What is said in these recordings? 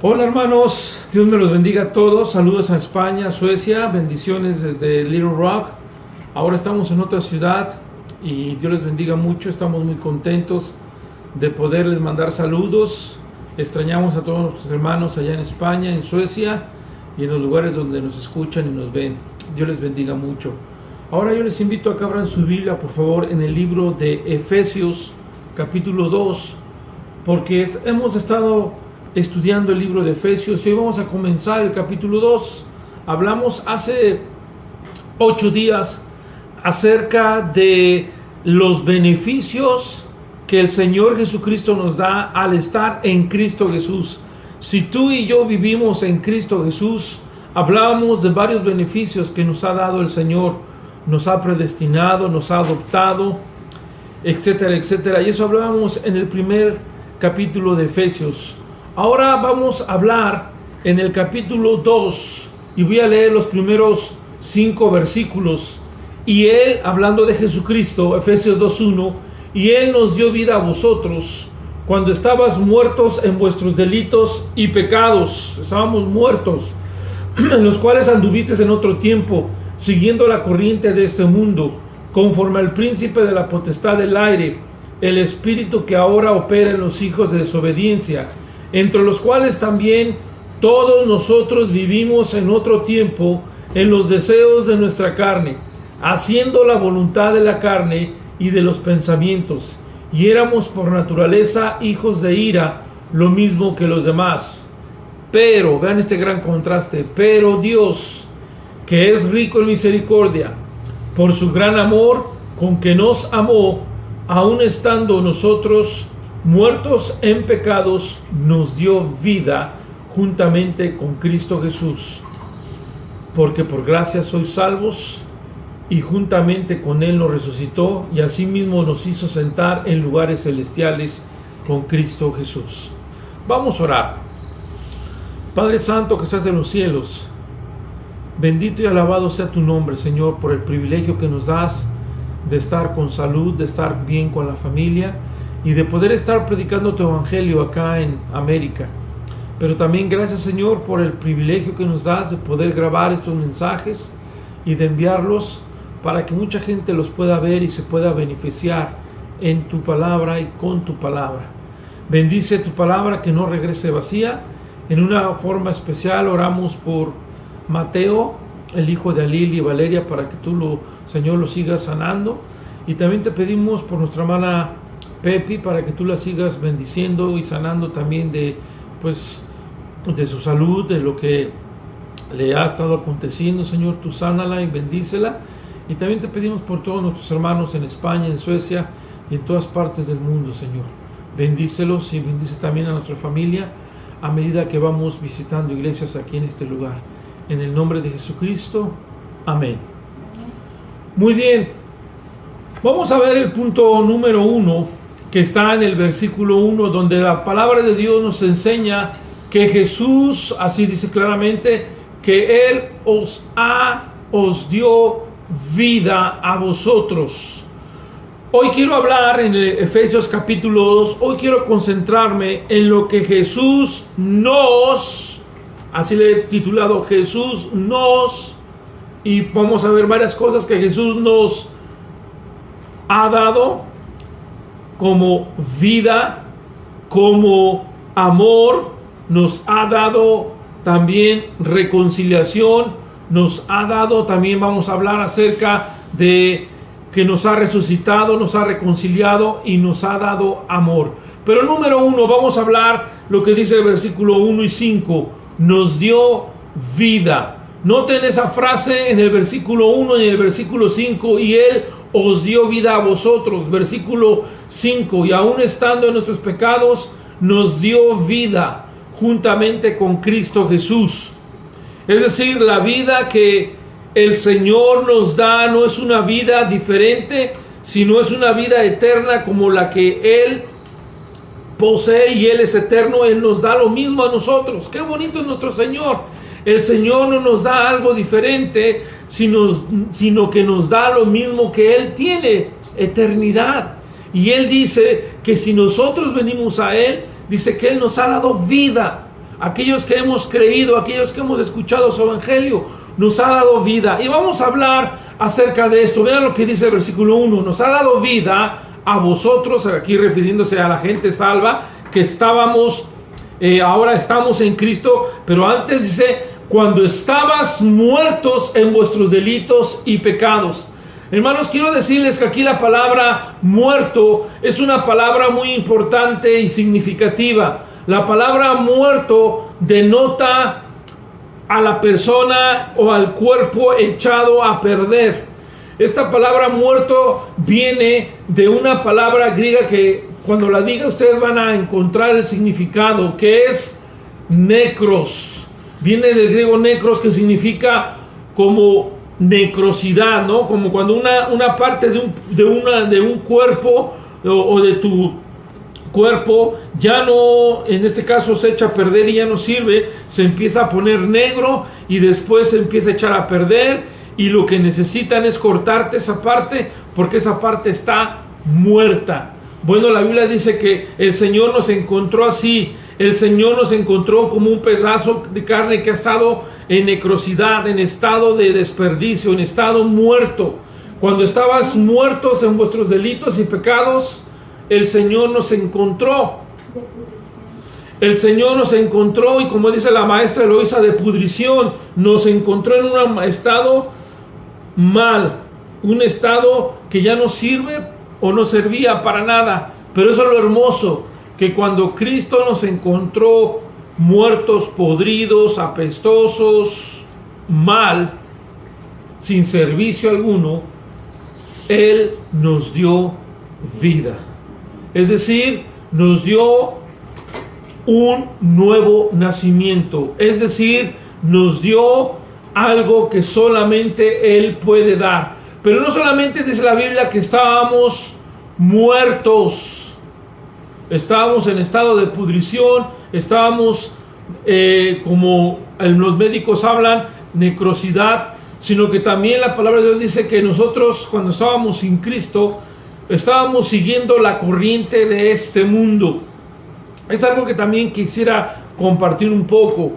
Hola hermanos, Dios me los bendiga a todos. Saludos a España, Suecia, bendiciones desde Little Rock. Ahora estamos en otra ciudad y Dios les bendiga mucho. Estamos muy contentos de poderles mandar saludos. Extrañamos a todos nuestros hermanos allá en España, en Suecia y en los lugares donde nos escuchan y nos ven. Dios les bendiga mucho. Ahora yo les invito a que abran su Biblia, por favor, en el libro de Efesios, capítulo 2, porque hemos estado estudiando el libro de Efesios y hoy vamos a comenzar el capítulo 2. Hablamos hace 8 días acerca de los beneficios que el Señor Jesucristo nos da al estar en Cristo Jesús. Si tú y yo vivimos en Cristo Jesús, hablábamos de varios beneficios que nos ha dado el Señor. Nos ha predestinado, nos ha adoptado, etcétera, etcétera. Y eso hablábamos en el primer capítulo de Efesios. Ahora vamos a hablar en el capítulo 2 y voy a leer los primeros 5 versículos. Y Él, hablando de Jesucristo, Efesios 2:1, y Él nos dio vida a vosotros cuando estabas muertos en vuestros delitos y pecados. Estábamos muertos, en los cuales anduvisteis en otro tiempo, siguiendo la corriente de este mundo, conforme al príncipe de la potestad del aire, el espíritu que ahora opera en los hijos de desobediencia, entre los cuales también todos nosotros vivimos en otro tiempo en los deseos de nuestra carne, haciendo la voluntad de la carne y de los pensamientos, y éramos por naturaleza hijos de ira, lo mismo que los demás. Pero, vean este gran contraste, pero Dios, que es rico en misericordia, por su gran amor con que nos amó, aun estando nosotros muertos en pecados, nos dio vida juntamente con Cristo Jesús. Porque por gracia sois salvos, y juntamente con Él nos resucitó, y asimismo nos hizo sentar en lugares celestiales con Cristo Jesús. Vamos a orar. Padre Santo que estás en los cielos, bendito y alabado sea tu nombre, Señor, por el privilegio que nos das de estar con salud, de estar bien con la familia y de poder estar predicando tu evangelio acá en América. Pero también gracias, Señor, por el privilegio que nos das de poder grabar estos mensajes y de enviarlos para que mucha gente los pueda ver y se pueda beneficiar en tu palabra y con tu palabra. Bendice tu palabra, que no regrese vacía. En una forma especial oramos por Mateo, el hijo de Alil y Valeria, para que tú, Señor, lo sigas sanando. Y también te pedimos por nuestra hermana Pepi, para que tú la sigas bendiciendo y sanando también de su salud, de lo que le ha estado aconteciendo. Señor, tú sánala y bendícela. Y también te pedimos por todos nuestros hermanos en España, en Suecia y en todas partes del mundo, Señor. Bendícelos y bendice también a nuestra familia a medida que vamos visitando iglesias aquí en este lugar. En el nombre de Jesucristo, amén. Muy bien, vamos a ver el punto número 1, que está en el versículo 1, donde la palabra de Dios nos enseña que Jesús, así dice claramente, que Él os dio vida a vosotros. Hoy quiero hablar en Efesios capítulo 2, hoy quiero concentrarme en lo que Jesús nos, así le he titulado, Jesús nos, y vamos a ver varias cosas que Jesús nos ha dado como vida, como amor, nos ha dado también reconciliación, nos ha dado también, vamos a hablar acerca de que nos ha resucitado, nos ha reconciliado y nos ha dado amor. Pero número 1, vamos a hablar lo que dice el versículo 1 y 5, nos dio vida. Noten esa frase en el versículo 1 y en el versículo 5, y Él os dio vida a vosotros. Versículo 5, y aún estando en nuestros pecados, nos dio vida juntamente con Cristo Jesús. Es decir, la vida que el Señor nos da no es una vida diferente, sino es una vida eterna como la que Él posee, y Él es eterno. Él nos da lo mismo a nosotros. Qué bonito es nuestro Señor. El Señor no nos da algo diferente, sino que nos da lo mismo que Él tiene, eternidad. Y Él dice que si nosotros venimos a Él, dice que Él nos ha dado vida. aquellos que hemos creído, aquellos que hemos escuchado su evangelio, nos ha dado vida. Y vamos a hablar acerca de esto. Vean lo que dice el versículo 1. Nos ha dado vida a vosotros, aquí refiriéndose a la gente salva, que estábamos, ahora estamos en Cristo, pero antes dice, cuando estabas muertos en vuestros delitos y pecados. Hermanos, quiero decirles que aquí la palabra muerto es una palabra muy importante y significativa. La palabra muerto denota a la persona o al cuerpo echado a perder. Esta palabra muerto viene de una palabra griega que cuando la diga ustedes van a encontrar el significado, que es necros. Viene del griego necros, que significa como necrosidad, ¿no? Como cuando una parte de un cuerpo o de tu cuerpo ya no, en este caso, se echa a perder y ya no sirve, se empieza a poner negro y después se empieza a echar a perder, y lo que necesitan es cortarte esa parte porque esa parte está muerta. Bueno, la Biblia dice que el Señor nos encontró así. El Señor nos encontró como un pedazo de carne que ha estado en necrosidad, en estado de desperdicio, en estado muerto. Cuando estabas muertos en vuestros delitos y pecados, el Señor nos encontró. El Señor nos encontró, y como dice la maestra Eloisa, de pudrición. Nos encontró en un estado mal, un estado que ya no sirve o no servía para nada. Pero eso es lo hermoso, que cuando Cristo nos encontró muertos, podridos, apestosos, mal, sin servicio alguno, Él nos dio vida. Es decir, nos dio un nuevo nacimiento. Es decir, nos dio algo que solamente Él puede dar. Pero no solamente dice la Biblia que estábamos muertos, estábamos en estado de pudrición, estábamos como los médicos hablan, necrosidad, sino que también la palabra de Dios dice que nosotros, cuando estábamos sin Cristo, estábamos siguiendo la corriente de este mundo. Es algo que también quisiera compartir un poco.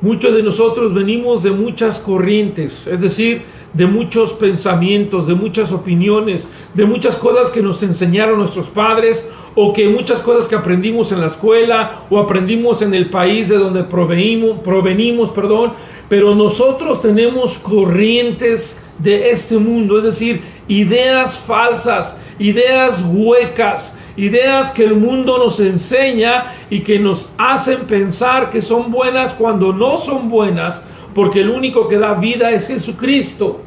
Muchos de nosotros venimos de muchas corrientes, es decir, de muchos pensamientos, de muchas opiniones, de muchas cosas que nos enseñaron nuestros padres, o que muchas cosas que aprendimos en la escuela o aprendimos en el país de donde provenimos, pero nosotros tenemos corrientes de este mundo, es decir, ideas falsas, ideas huecas, ideas que el mundo nos enseña y que nos hacen pensar que son buenas cuando no son buenas, porque el único que da vida es Jesucristo.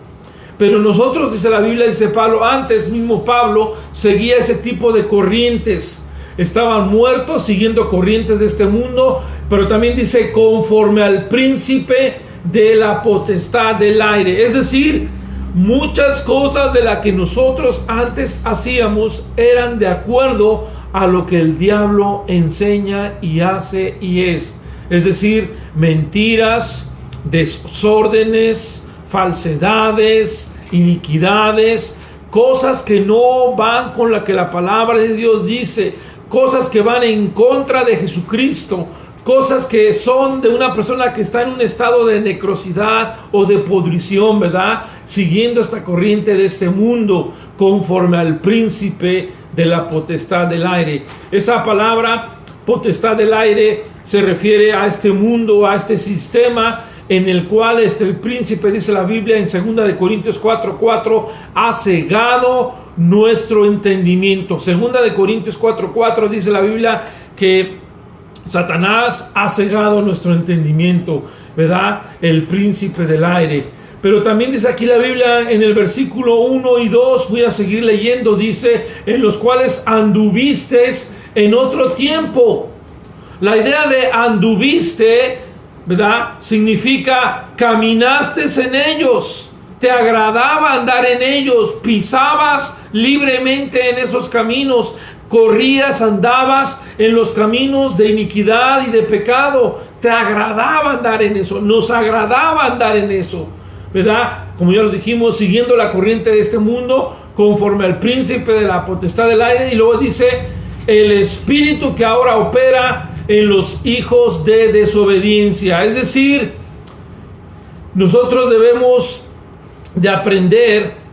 Pero nosotros, dice la Biblia, dice Pablo, antes mismo Pablo seguía ese tipo de corrientes. Estaban muertos siguiendo corrientes de este mundo, pero también dice conforme al príncipe de la potestad del aire. Es decir, muchas cosas de las que nosotros antes hacíamos eran de acuerdo a lo que el diablo enseña y hace y es. Es decir, mentiras, desórdenes, falsedades, iniquidades, cosas que no van con la que la palabra de Dios dice, cosas que van en contra de Jesucristo, cosas que son de una persona que está en un estado de necrosidad o de podrición, ¿verdad? Siguiendo esta corriente de este mundo, conforme al príncipe de la potestad del aire. Esa palabra, potestad del aire, se refiere a este mundo, a este sistema en el cual el príncipe, dice la Biblia en 2 de Corintios 4:4, ha cegado nuestro entendimiento. 2 de Corintios 4:4 dice la Biblia que Satanás ha cegado nuestro entendimiento, ¿verdad? El príncipe del aire. Pero también dice aquí la Biblia en el versículo 1 y 2, voy a seguir leyendo, dice, en los cuales anduvistes en otro tiempo. La idea de anduviste, ¿verdad? Significa caminaste en ellos, te agradaba andar en ellos, pisabas libremente en esos caminos, corrías, andabas en los caminos de iniquidad y de pecado, te agradaba andar en eso, nos agradaba andar en eso, ¿verdad? Como ya lo dijimos, siguiendo la corriente de este mundo, conforme al príncipe de la potestad del aire. Y luego dice, el espíritu que ahora opera en los hijos de desobediencia. Es decir, nosotros debemos de aprender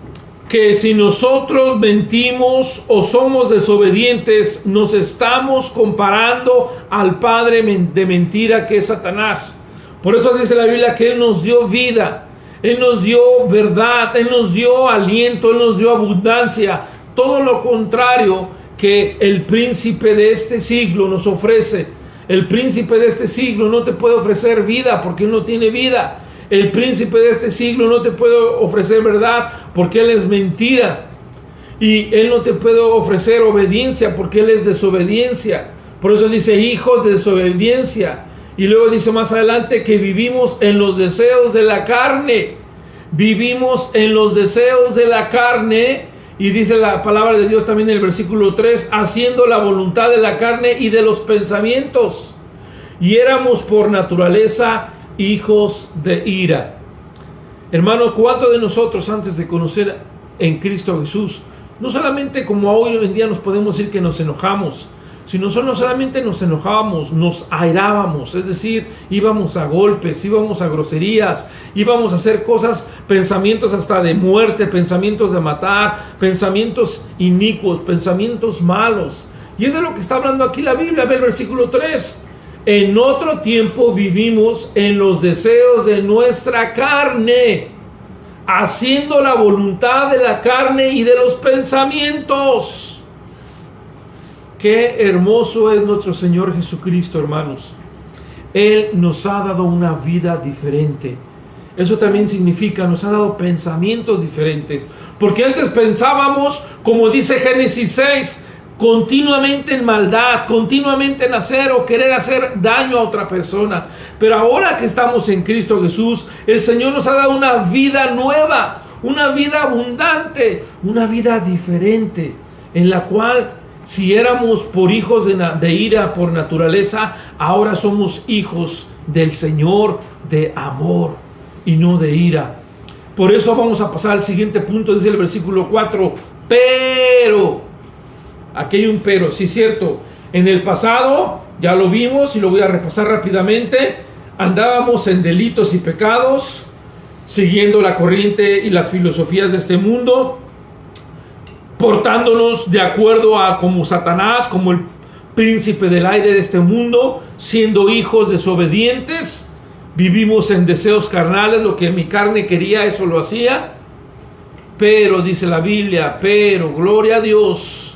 que si nosotros mentimos o somos desobedientes, nos estamos comparando al padre de mentira, que es Satanás. Por eso dice la Biblia que Él nos dio vida, Él nos dio verdad, Él nos dio aliento, Él nos dio abundancia. Todo lo contrario que el príncipe de este siglo nos ofrece. El príncipe de este siglo no te puede ofrecer vida porque Él no tiene vida. El príncipe de este siglo no te puede ofrecer verdad porque Él es mentira. Y Él no te puede ofrecer obediencia porque Él es desobediencia. Por eso dice hijos de desobediencia. Y luego dice más adelante que vivimos en los deseos de la carne. Vivimos en los deseos de la carne. Y dice la palabra de Dios también en el versículo 3, haciendo la voluntad de la carne y de los pensamientos. Y éramos por naturaleza hijos de ira. Hermanos, ¿cuántos de nosotros antes de conocer en Cristo Jesús, no solamente como hoy en día nos podemos decir que nos enojamos, sino no solamente nos enojábamos, nos airábamos, es decir, íbamos a golpes, íbamos a groserías, íbamos a hacer cosas, pensamientos hasta de muerte, pensamientos de matar, pensamientos inicuos, pensamientos malos. Y es de lo que está hablando aquí la Biblia. Ve el versículo 3. En otro tiempo vivimos en los deseos de nuestra carne, haciendo la voluntad de la carne y de los pensamientos. Qué hermoso es nuestro Señor Jesucristo, hermanos. Él nos ha dado una vida diferente. Eso también significa, nos ha dado pensamientos diferentes. Porque antes pensábamos, como dice Génesis 6, continuamente en maldad, continuamente en hacer o querer hacer daño a otra persona. Pero ahora que estamos en Cristo Jesús, el Señor nos ha dado una vida nueva, una vida abundante, una vida diferente, en la cual si éramos por hijos de ira por naturaleza, ahora somos hijos del Señor de amor y no de ira. Por eso vamos a pasar al siguiente punto, dice el versículo 4, pero... Aquí hay un pero, sí es cierto. En el pasado, ya lo vimos y lo voy a repasar rápidamente, andábamos en delitos y pecados, siguiendo la corriente y las filosofías de este mundo, portándonos de acuerdo a como Satanás, como el príncipe del aire de este mundo, siendo hijos desobedientes. Vivimos en deseos carnales, lo que mi carne quería, eso lo hacía. Pero, dice la Biblia, pero, gloria a Dios,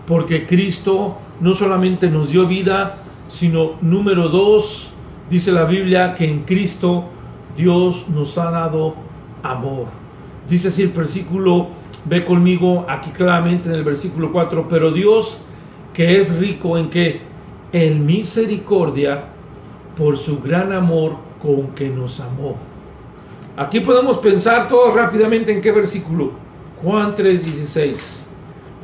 porque Cristo no solamente nos dio vida, sino número 2, dice la Biblia que en Cristo Dios nos ha dado amor. Dice así el versículo, ve conmigo aquí claramente en el versículo 4, pero Dios que es rico en ¿qué? En misericordia, por su gran amor con que nos amó. Aquí podemos pensar todos rápidamente en qué versículo. Juan 3:16.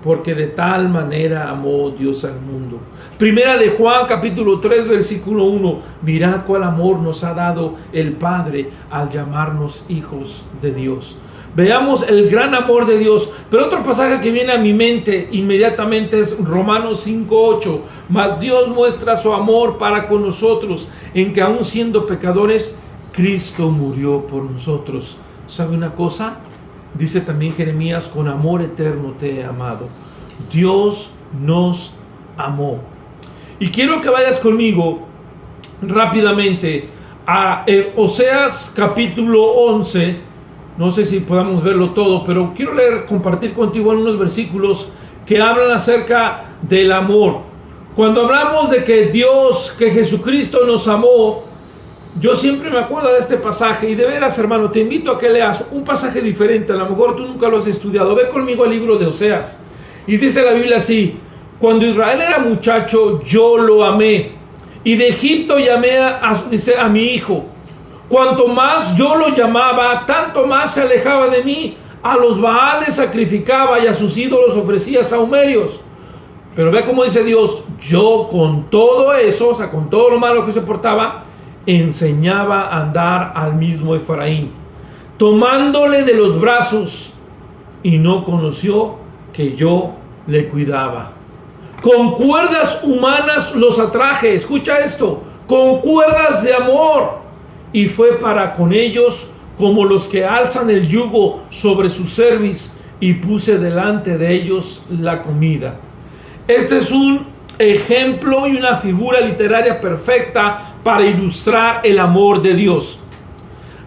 Porque de tal manera amó Dios al mundo. Primera de Juan capítulo 3 versículo 1. Mirad cuál amor nos ha dado el Padre al llamarnos hijos de Dios. Veamos el gran amor de Dios. Pero otro pasaje que viene a mi mente inmediatamente es Romanos 5:8. Mas Dios muestra su amor para con nosotros, en que aun siendo pecadores, Cristo murió por nosotros. ¿Sabe una cosa? Dice también Jeremías, con amor eterno te he amado. Dios nos amó. Y quiero que vayas conmigo rápidamente a Oseas capítulo 11. No sé si podamos verlo todo, pero quiero compartir contigo algunos versículos que hablan acerca del amor. Cuando hablamos de que Dios, que Jesucristo nos amó, yo siempre me acuerdo de este pasaje, y de veras, hermano, te invito a que leas un pasaje diferente. A lo mejor tú nunca lo has estudiado. Ve conmigo al libro de Oseas. Y dice la Biblia así: cuando Israel era muchacho, yo lo amé, y de Egipto llamé a mi hijo. Cuanto más yo lo llamaba, tanto más se alejaba de mí. A los Baales sacrificaba, y a sus ídolos ofrecía sahumerios. Pero ve cómo dice Dios: yo con todo eso, o sea, con todo lo malo que se portaba, enseñaba a andar al mismo Efraín, tomándole de los brazos, y no conoció que yo le cuidaba. Con cuerdas humanas los atraje. Escucha esto. Con cuerdas de amor. Y fue para con ellos como los que alzan el yugo sobre su cerviz, y puse delante de ellos la comida. Este es un ejemplo y una figura literaria perfecta para ilustrar el amor de Dios.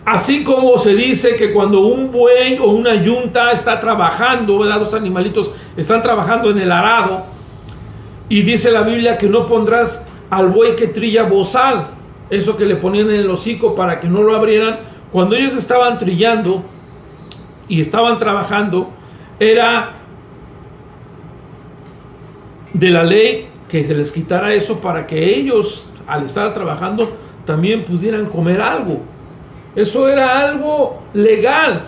Así como se dice que cuando un buey o una yunta está trabajando, ¿verdad? Los animalitos están trabajando en el arado, y dice la Biblia que no pondrás al buey que trilla bozal, eso que le ponían en el hocico para que no lo abrieran. Cuando ellos estaban trillando y estaban trabajando, era de la ley que se les quitara eso para que ellos, al estar trabajando, también pudieran comer algo. Eso era algo legal.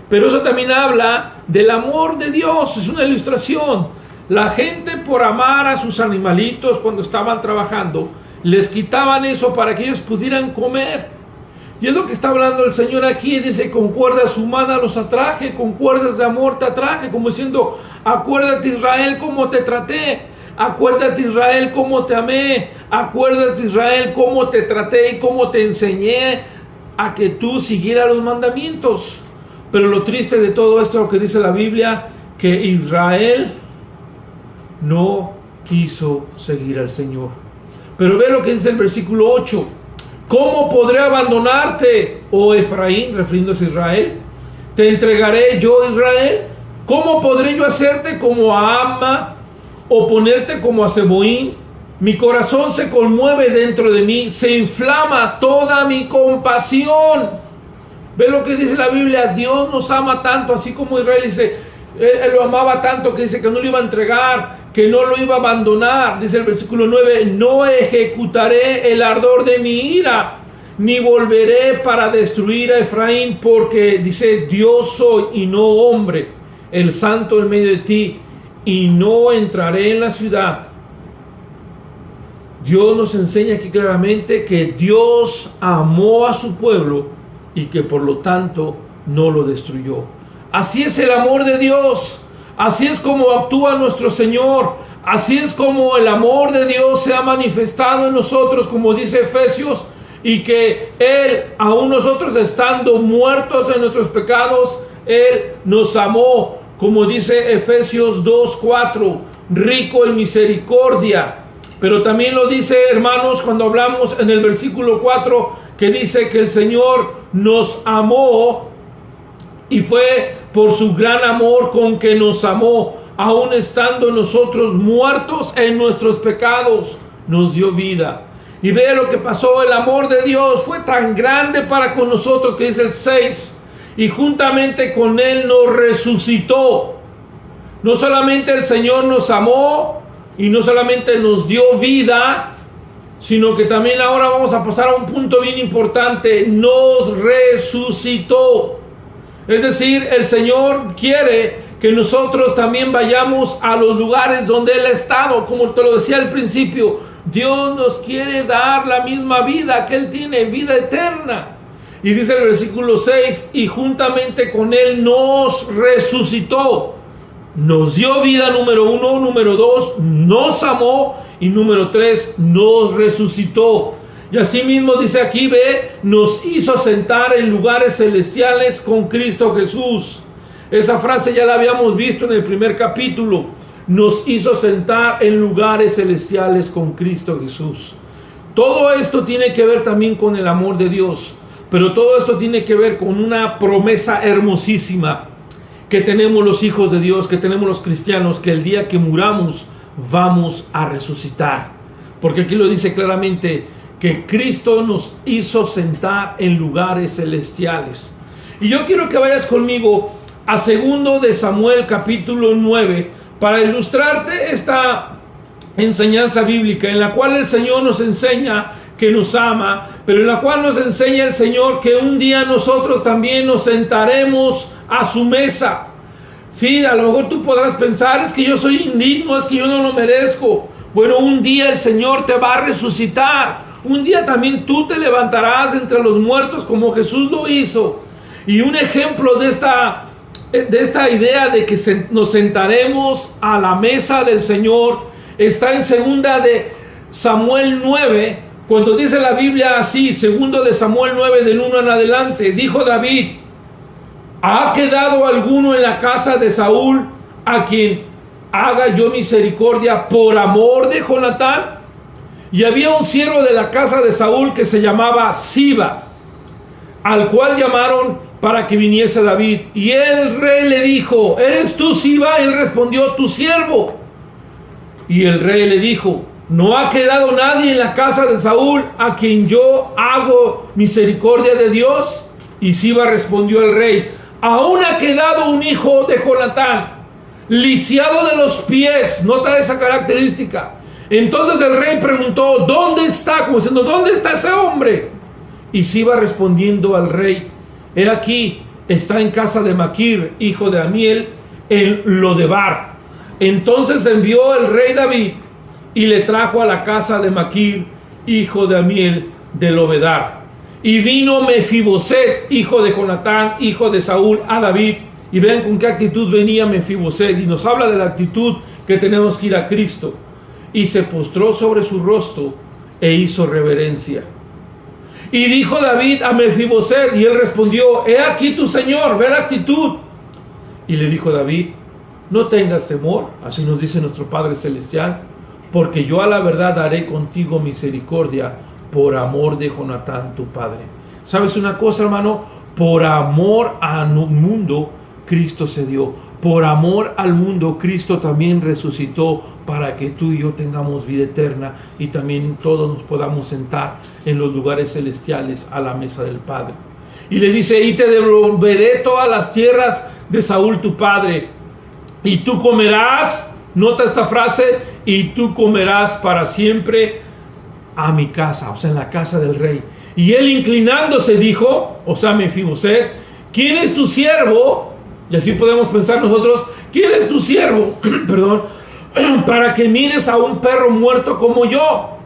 Pero eso también habla del amor de Dios. Es una ilustración. La gente, por amar a sus animalitos cuando estaban trabajando, les quitaban eso para que ellos pudieran comer. Y es lo que está hablando el Señor aquí. Dice: con cuerdas humanas los atraje, con cuerdas de amor te atraje. Como diciendo: acuérdate, Israel, cómo te traté. Acuérdate, Israel, cómo te amé. Acuérdate, Israel, cómo te traté y cómo te enseñé a que tú siguieras los mandamientos. Pero lo triste de todo esto, lo que dice la Biblia, que Israel no quiso seguir al Señor. Pero ve lo que dice el versículo 8. ¿Cómo podré abandonarte, oh Efraín? Refiriéndose a Israel. ¿Te entregaré yo, Israel? ¿Cómo podré yo hacerte como a Amma o ponerte como a Seboín? Mi corazón se conmueve dentro de mí, se inflama toda mi compasión. Ve lo que dice la Biblia. Dios nos ama tanto, así como Israel dice, él lo amaba tanto que dice que no lo iba a entregar, que no lo iba a abandonar. Dice el versículo 9: no ejecutaré el ardor de mi ira, ni volveré para destruir a Efraín, porque dice: Dios soy y no hombre, el santo en medio de ti, y no entraré en la ciudad. Dios nos enseña aquí claramente que Dios amó a su pueblo y que por lo tanto no lo destruyó. Así es el amor de Dios. Así es como actúa nuestro Señor. Así es como el amor de Dios se ha manifestado en nosotros, como dice Efesios, y que Él, aún nosotros estando muertos en nuestros pecados, Él nos amó, como dice Efesios 2:4, rico en misericordia. Pero también lo dice, hermanos, cuando hablamos en el versículo 4, que dice que el Señor nos amó, y fue por su gran amor con que nos amó, aun estando nosotros muertos en nuestros pecados, nos dio vida. Y ve lo que pasó. El amor de Dios fue tan grande para con nosotros, que dice el 6, y juntamente con Él nos resucitó. No solamente el Señor nos amó y no solamente nos dio vida, sino que también ahora vamos a pasar a un punto bien importante: nos resucitó. Es decir, el Señor quiere que nosotros también vayamos a los lugares donde Él ha estado. Como te lo decía al principio, Dios nos quiere dar la misma vida que Él tiene, vida eterna. Y dice el versículo 6, y juntamente con Él nos resucitó. Nos dio vida, número 1, número 2, nos amó, y número 3, nos resucitó. Y así mismo dice aquí, ve, nos hizo sentar en lugares celestiales con Cristo Jesús. Esa frase ya la habíamos visto en el primer capítulo. Nos hizo sentar en lugares celestiales con Cristo Jesús. Todo esto tiene que ver también con el amor de Dios, pero todo esto tiene que ver con una promesa hermosísima que tenemos los hijos de Dios, que tenemos los cristianos, que el día que muramos vamos a resucitar. Porque aquí lo dice claramente, que Cristo nos hizo sentar en lugares celestiales. Y yo quiero que vayas conmigo a 2 de Samuel capítulo 9 para ilustrarte esta enseñanza bíblica, en la cual el Señor nos enseña que nos ama, pero en la cual nos enseña el Señor que un día nosotros también nos sentaremos a su mesa. Sí, a lo mejor tú podrás pensar: es que yo soy indigno, es que yo no lo merezco. Bueno, un día el Señor te va a resucitar. Un día también tú te levantarás entre los muertos como Jesús lo hizo. Y un ejemplo de esta idea de que nos sentaremos a la mesa del Señor está en segunda de Samuel 9, cuando dice la Biblia así, segundo de Samuel 9 del 1 en adelante. Dijo David: ¿ha quedado alguno en la casa de Saúl a quien haga yo misericordia por amor de Jonatán? Y había un siervo de la casa de Saúl que se llamaba Siba, al cual llamaron para que viniese David. Y el rey le dijo: ¿eres tú, Siba? Él respondió: tu siervo. Y el rey le dijo: ¿no ha quedado nadie en la casa de Saúl a quien yo hago misericordia de Dios? Y Siba respondió al rey: aún ha quedado un hijo de Jonatán, lisiado de los pies. Nota esa característica. Entonces el rey preguntó: ¿dónde está? Como diciendo: ¿dónde está ese hombre? Y Siba respondiendo al rey: he aquí, está en casa de Maquir, hijo de Amiel, en Lodebar. Entonces envió el rey David y le trajo a la casa de Maquir, hijo de Amiel, de Lodebar. Y vino Mefiboset, hijo de Jonatán, hijo de Saúl, a David. Y vean con qué actitud venía Mefiboset. Y nos habla de la actitud que tenemos que ir a Cristo. Y se postró sobre su rostro e hizo reverencia. Y dijo David a Mefiboset, y él respondió: he aquí tu señor. Ve la actitud. Y le dijo David: no tengas temor, así nos dice nuestro Padre Celestial, porque yo a la verdad haré contigo misericordia por amor de Jonatán tu padre. ¿Sabes una cosa, hermano? Por amor al mundo Cristo se dio. Por amor al mundo Cristo también resucitó, para que tú y yo tengamos vida eterna y también todos nos podamos sentar en los lugares celestiales a la mesa del Padre. Y le dice: y te devolveré todas las tierras de Saúl tu padre, y tú comerás, nota esta frase, y tú comerás para siempre a mi casa, o sea, en la casa del rey. Y él, inclinándose, dijo, o sea, Mefiboset: ¿quién es tu siervo? Y así podemos pensar nosotros: ¿quién es tu siervo? Perdón, para que mires a un perro muerto como yo.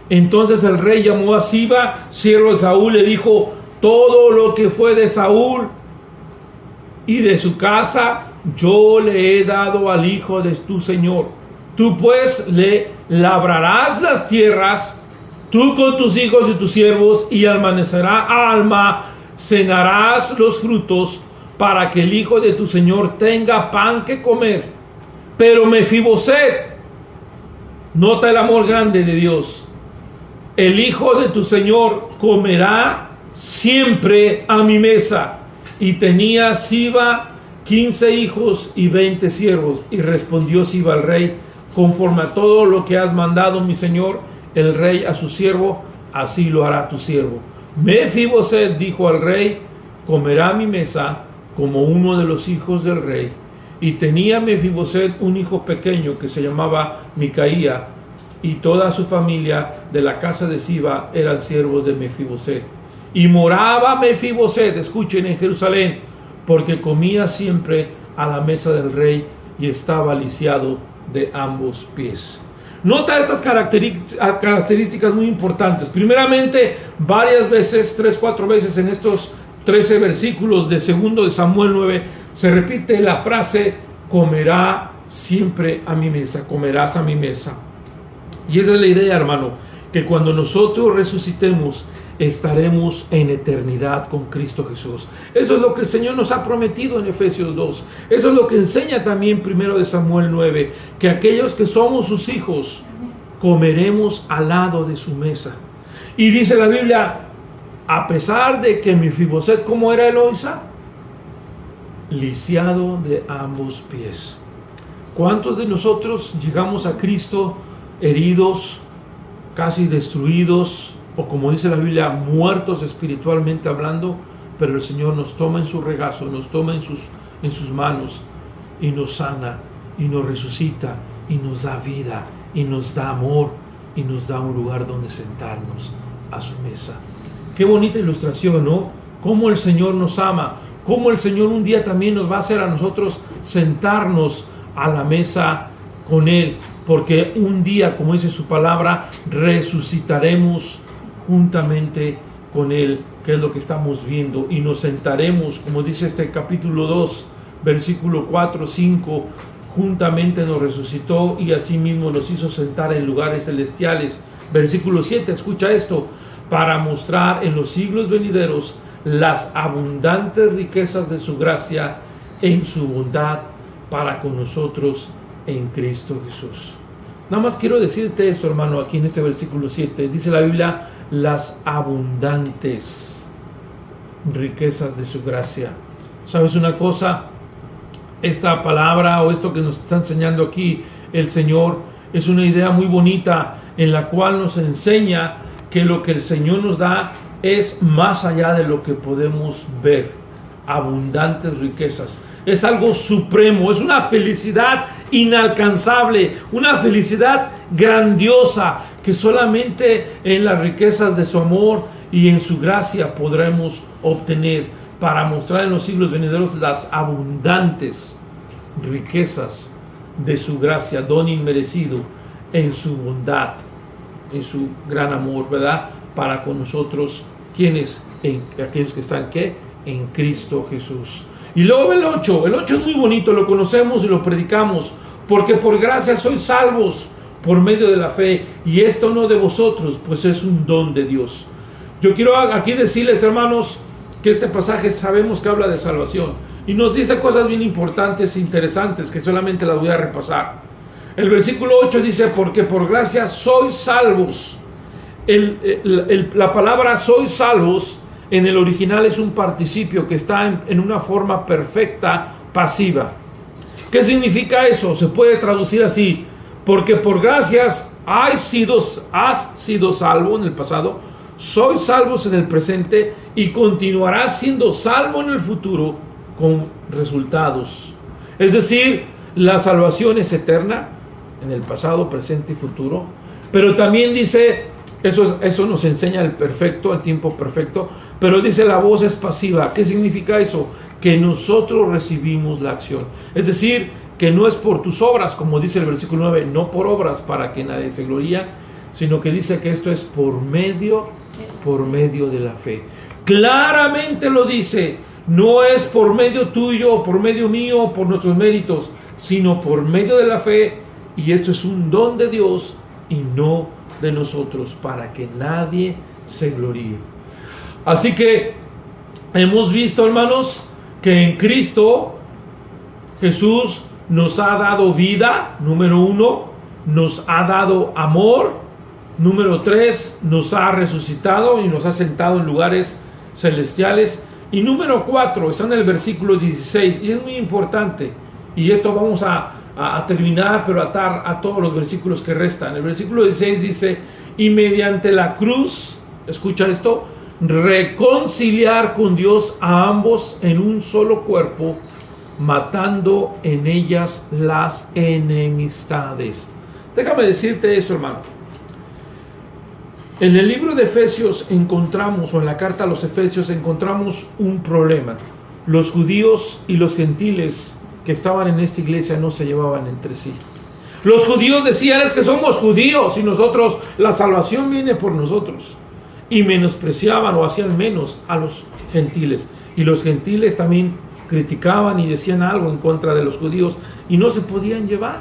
Entonces el rey llamó a Siba, siervo de Saúl, le dijo: todo lo que fue de Saúl y de su casa yo le he dado al hijo de tu señor. Tú pues le labrarás las tierras, tú con tus hijos y tus siervos, y almacenarás los frutos, para que el hijo de tu señor tenga pan que comer. Pero Mefiboset, nota el amor grande de Dios, el hijo de tu señor comerá siempre a mi mesa. Y tenía Siba 15 hijos y 20 siervos. Y respondió Siba al rey: conforme a todo lo que has mandado, mi señor el rey, a su siervo, así lo hará tu siervo. Mefiboset dijo al rey: comerá a mi mesa como uno de los hijos del rey. Y tenía Mefiboset un hijo pequeño que se llamaba Micaía, y toda su familia de la casa de Siba eran siervos de Mefiboset. Y moraba Mefiboset, escuchen, en Jerusalén, porque comía siempre a la mesa del rey y estaba lisiado de ambos pies. Nota estas características muy importantes. Primeramente, varias veces, 3-4 veces en estos 13 versículos de 2 de Samuel 9, se repite la frase: comerá siempre a mi mesa, comerás a mi mesa. Y esa es la idea, hermano, que cuando nosotros resucitemos, estaremos en eternidad con Cristo Jesús. Eso es lo que el Señor nos ha prometido en Efesios 2. Eso es lo que enseña también 1 de Samuel 9, que aquellos que somos sus hijos comeremos al lado de su mesa. Y dice la Biblia: a pesar de que Mefiboset, ¿cómo era Eloisa? Lisiado de ambos pies. ¿Cuántos de nosotros llegamos a Cristo heridos, casi destruidos, o como dice la Biblia, muertos espiritualmente hablando? Pero el Señor nos toma en su regazo, nos toma en sus manos, y nos sana, y nos resucita, y nos da vida, y nos da amor, y nos da un lugar donde sentarnos a su mesa. Qué bonita ilustración, ¿no? Cómo el Señor nos ama, cómo el Señor un día también nos va a hacer a nosotros sentarnos a la mesa con Él, porque un día, como dice su palabra, resucitaremos juntamente con Él, que es lo que estamos viendo, y nos sentaremos, como dice este capítulo 2, versículo 4, 5, juntamente nos resucitó y asimismo nos hizo sentar en lugares celestiales. Versículo 7, escucha esto, para mostrar en los siglos venideros las abundantes riquezas de su gracia en su bondad para con nosotros en Cristo Jesús. Nada más quiero decirte esto, hermano, aquí en este versículo 7, dice la Biblia, las abundantes riquezas de su gracia. ¿Sabes una cosa? Esta palabra o esto que nos está enseñando aquí el Señor es una idea muy bonita en la cual nos enseña que lo que el Señor nos da es más allá de lo que podemos ver. Abundantes riquezas. Es algo supremo, es una felicidad inalcanzable, una felicidad grandiosa que solamente en las riquezas de su amor y en su gracia podremos obtener para mostrar en los siglos venideros las abundantes riquezas de su gracia, don inmerecido en su bondad, en su gran amor, ¿verdad? Para con nosotros, quienes, aquellos que están, ¿qué? En Cristo Jesús. Y luego el 8 es muy bonito, lo conocemos y lo predicamos, porque por gracia sois salvos por medio de la fe, y esto no de vosotros, pues es un don de Dios. Yo quiero aquí decirles, hermanos, que este pasaje sabemos que habla de salvación, y nos dice cosas bien importantes e interesantes, que solamente las voy a repasar. El versículo 8 dice, porque por gracia sois salvos. La palabra sois salvos en el original es un participio que está en una forma perfecta pasiva. ¿Qué significa eso? Se puede traducir así, porque por gracias has sido salvo en el pasado, sois salvos en el presente y continuarás siendo salvo en el futuro con resultados. Es decir, la salvación es eterna en el pasado, presente y futuro, pero también dice, eso nos enseña el perfecto, el tiempo perfecto, pero dice la voz es pasiva. ¿Qué significa eso? Que nosotros recibimos la acción. Es decir, que no es por tus obras, como dice el versículo 9, no por obras para que nadie se gloría, sino que dice que esto es por medio de la fe. Claramente lo dice, no es por medio tuyo, por medio mío, por nuestros méritos, sino por medio de la fe, y esto es un don de Dios y no de nosotros, para que nadie se gloríe. Así que hemos visto, hermanos, que en Cristo Jesús nos ha dado vida, número 1, nos ha dado amor, número 3, nos ha resucitado y nos ha sentado en lugares celestiales, y número 4, está en el versículo 16, y es muy importante, y esto vamos a terminar, pero atar a todos los versículos que restan. El versículo 16 dice, y mediante la cruz, escucha esto, reconciliar con Dios a ambos en un solo cuerpo, matando en ellas las enemistades. Déjame decirte esto, hermano. En el libro de Efesios encontramos, o en la carta a los Efesios encontramos un problema. Los judíos y los gentiles que estaban en esta iglesia no se llevaban entre sí. Los judíos decían, es que somos judíos y nosotros, la salvación viene por nosotros. Y menospreciaban o hacían menos a los gentiles. Y los gentiles también criticaban y decían algo en contra de los judíos y no se podían llevar.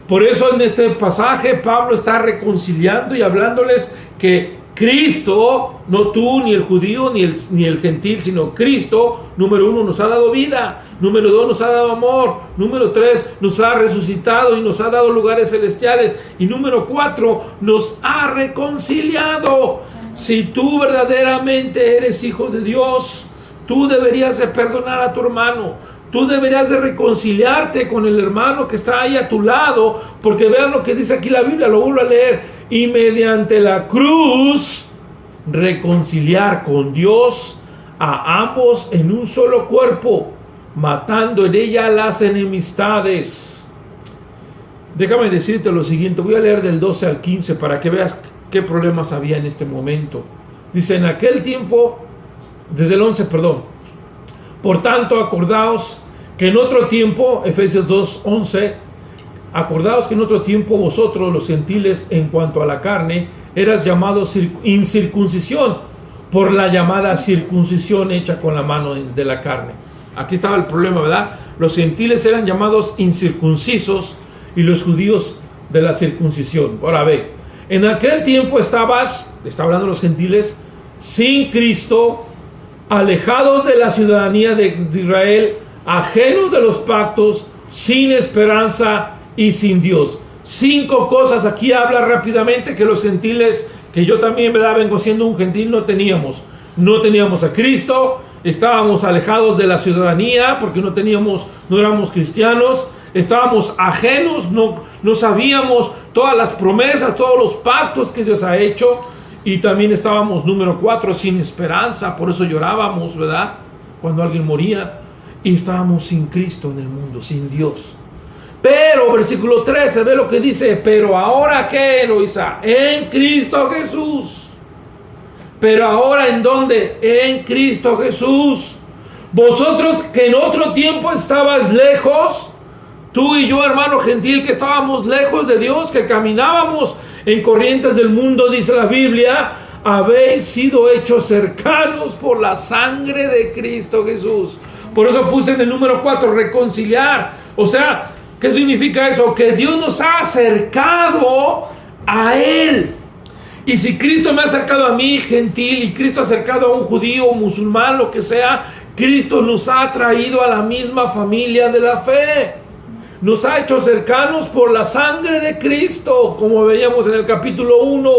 Por eso en este pasaje Pablo está reconciliando y hablándoles que Cristo, no tú, ni el judío, ni el gentil, sino Cristo, número 1, nos ha dado vida, número 2, nos ha dado amor, número 3, nos ha resucitado y nos ha dado lugares celestiales, y número 4, nos ha reconciliado. Si tú verdaderamente eres hijo de Dios, tú deberías de perdonar a tu hermano. Tú deberías de reconciliarte con el hermano que está ahí a tu lado, porque vean lo que dice aquí la Biblia, lo vuelvo a leer. Y mediante la cruz, reconciliar con Dios a ambos en un solo cuerpo, matando en ella las enemistades. Déjame decirte lo siguiente, voy a leer del 12 al 15 para que veas qué problemas había en este momento. Dice, en aquel tiempo, desde el 11, perdón. Por tanto, acordaos que en otro tiempo, Efesios 2:11, acordaos que en otro tiempo vosotros, los gentiles, en cuanto a la carne, eras llamados incircuncisión por la llamada circuncisión hecha con la mano de la carne. Aquí estaba el problema, ¿verdad? Los gentiles eran llamados incircuncisos y los judíos de la circuncisión. Ahora ve, en aquel tiempo está hablando de los gentiles, sin Cristo, alejados de la ciudadanía de Israel, ajenos de los pactos, sin esperanza y sin Dios. 5 cosas aquí habla rápidamente que los gentiles, que yo también, ¿verdad?, vengo siendo un gentil, no teníamos. No teníamos a Cristo, estábamos alejados de la ciudadanía porque no éramos cristianos, estábamos ajenos, no sabíamos todas las promesas, todos los pactos que Dios ha hecho, y también estábamos, número 4, sin esperanza. Por eso llorábamos, ¿verdad?, cuando alguien moría, y estábamos sin Cristo en el mundo, sin Dios. Pero, versículo 13, ve lo que dice: pero ahora, ¿qué, Eloísa? En Cristo Jesús. Pero ahora, ¿en dónde? En Cristo Jesús. Vosotros que en otro tiempo estabas lejos, tú y yo, hermano gentil, que estábamos lejos de Dios, que caminábamos en corrientes del mundo, dice la Biblia, habéis sido hechos cercanos por la sangre de Cristo Jesús. Por eso puse en el número 4, reconciliar. O sea, ¿qué significa eso? Que Dios nos ha acercado a Él. Y si Cristo me ha acercado a mí, gentil, y Cristo ha acercado a un judío, musulmán, lo que sea, Cristo nos ha traído a la misma familia de la fe. Nos ha hecho cercanos por la sangre de Cristo, como veíamos en el capítulo 1.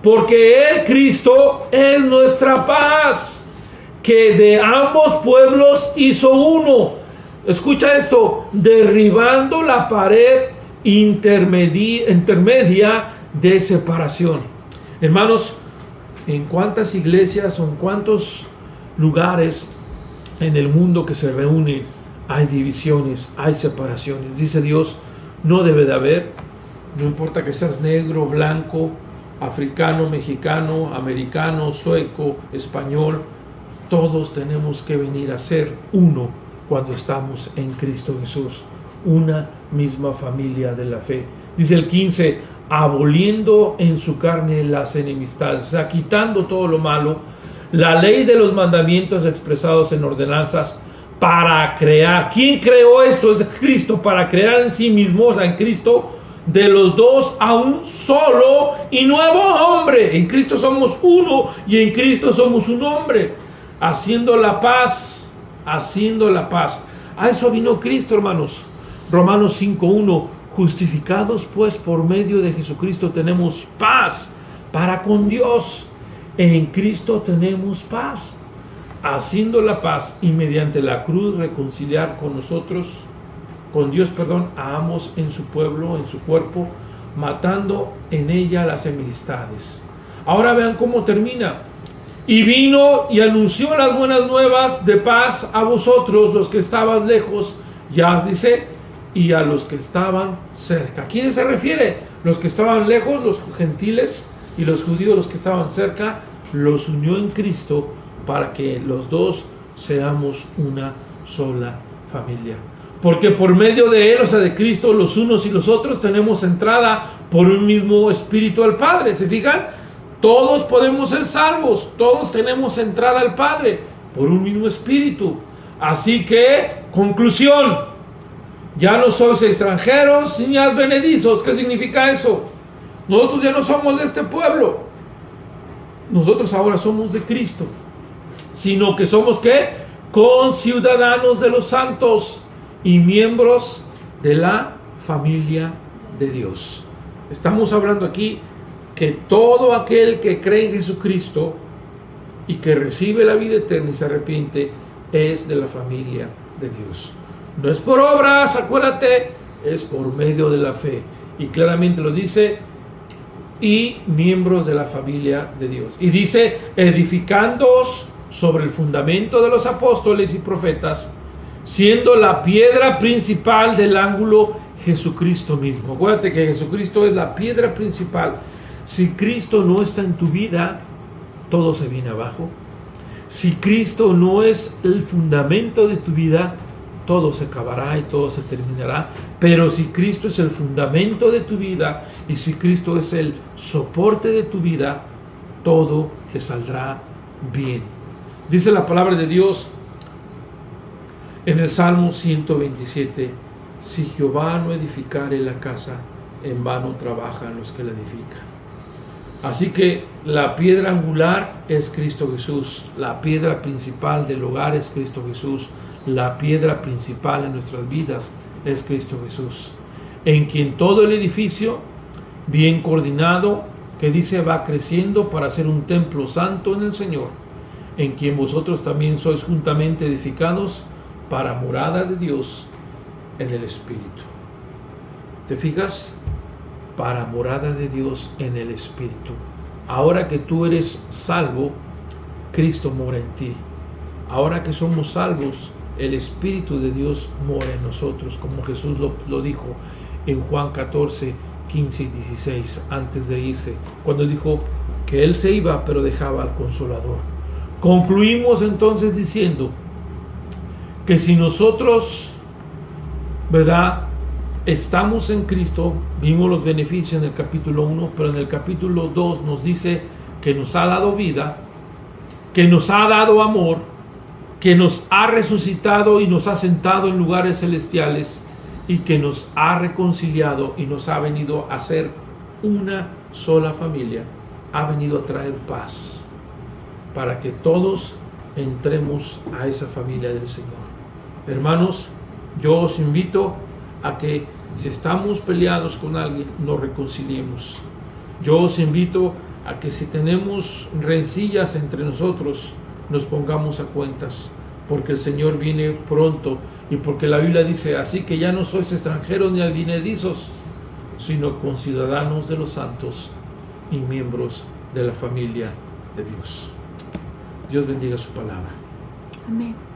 Porque Él, Cristo, es nuestra paz, que de ambos pueblos hizo uno. Escucha esto: derribando la pared intermedia de separación. Hermanos, en cuántas iglesias o en cuántos lugares en el mundo que se reúnen hay divisiones, hay separaciones. Dice Dios, no debe de haber. No importa que seas negro, blanco, africano, mexicano, americano, sueco, español, todos tenemos que venir a ser uno cuando estamos en Cristo Jesús, una misma familia de la fe. Dice el 15, aboliendo en su carne las enemistades, o sea, quitando todo lo malo, la ley de los mandamientos expresados en ordenanzas, para crear. ¿Quién creó esto? Es Cristo, para crear en sí mismo, o sea, en Cristo, de los dos a un solo y nuevo hombre. En Cristo somos uno y en Cristo somos un hombre, haciendo la paz, haciendo la paz. A eso vino Cristo, hermanos. Romanos 5:1, justificados pues por medio de Jesucristo tenemos paz para con Dios. En Cristo tenemos paz, haciendo la paz, y mediante la cruz reconciliar con nosotros, con Dios, a ambos en su pueblo, en su cuerpo, matando en ella las enemistades. Ahora vean cómo termina. Y vino y anunció las buenas nuevas de paz a vosotros, los que estaban lejos, ya dice, y a los que estaban cerca. ¿A quiénes se refiere? Los que estaban lejos, los gentiles, y los judíos, los que estaban cerca, los unió en Cristo para que los dos seamos una sola familia. Porque por medio de Él, o sea, de Cristo, los unos y los otros tenemos entrada por un mismo Espíritu al Padre. ¿Se fijan? Todos podemos ser salvos, todos tenemos entrada al Padre por un mismo Espíritu. Así que, conclusión, ya no sois extranjeros ni advenedizos. ¿Qué significa eso? Nosotros ya no somos de este pueblo. Nosotros ahora somos de Cristo. Sino que somos, ¿qué? Conciudadanos de los santos y miembros de la familia de Dios. Estamos hablando aquí que todo aquel que cree en Jesucristo y que recibe la vida eterna y se arrepiente es de la familia de Dios. No es por obras, acuérdate, es por medio de la fe. Y claramente lo dice, y miembros de la familia de Dios. Y dice, edificándoos sobre el fundamento de los apóstoles y profetas, siendo la piedra principal del ángulo Jesucristo mismo. Acuérdate que Jesucristo es la piedra principal. Si Cristo no está en tu vida, todo se viene abajo. Si Cristo no es el fundamento de tu vida, todo se acabará y todo se terminará. Pero si Cristo es el fundamento de tu vida y si Cristo es el soporte de tu vida, todo te saldrá bien. Dice la palabra de Dios En el Salmo 127, si Jehová no edificare la casa, en vano trabajan los que la edifican. Así que la piedra angular es Cristo Jesús, la piedra principal del hogar es Cristo Jesús, la piedra principal en nuestras vidas es Cristo Jesús, en quien todo el edificio, bien coordinado, que dice va creciendo para ser un templo santo en el Señor, en quien vosotros también sois juntamente edificados para morada de Dios en el Espíritu. ¿Te fijas? Para morada de Dios en el Espíritu. Ahora que tú eres salvo, Cristo mora en ti. Ahora que somos salvos, el Espíritu de Dios mora en nosotros, como Jesús lo dijo en Juan 14, 15 y 16, antes de irse, cuando dijo que Él se iba, pero dejaba al Consolador. Concluimos entonces diciendo que si nosotros, ¿verdad?, estamos en Cristo, vimos los beneficios en el capítulo 1, pero en el capítulo 2 nos dice que nos ha dado vida, que nos ha dado amor, que nos ha resucitado y nos ha sentado en lugares celestiales y que nos ha reconciliado y nos ha venido a ser una sola familia, ha venido a traer paz para que todos entremos a esa familia del Señor. Hermanos, yo os invito a que si estamos peleados con alguien, nos reconciliemos. Yo os invito a que si tenemos rencillas entre nosotros, nos pongamos a cuentas, porque el Señor viene pronto y porque la Biblia dice, así que ya no sois extranjeros ni advenedizos, sino conciudadanos de los santos y miembros de la familia de Dios. Dios bendiga su palabra. Amén.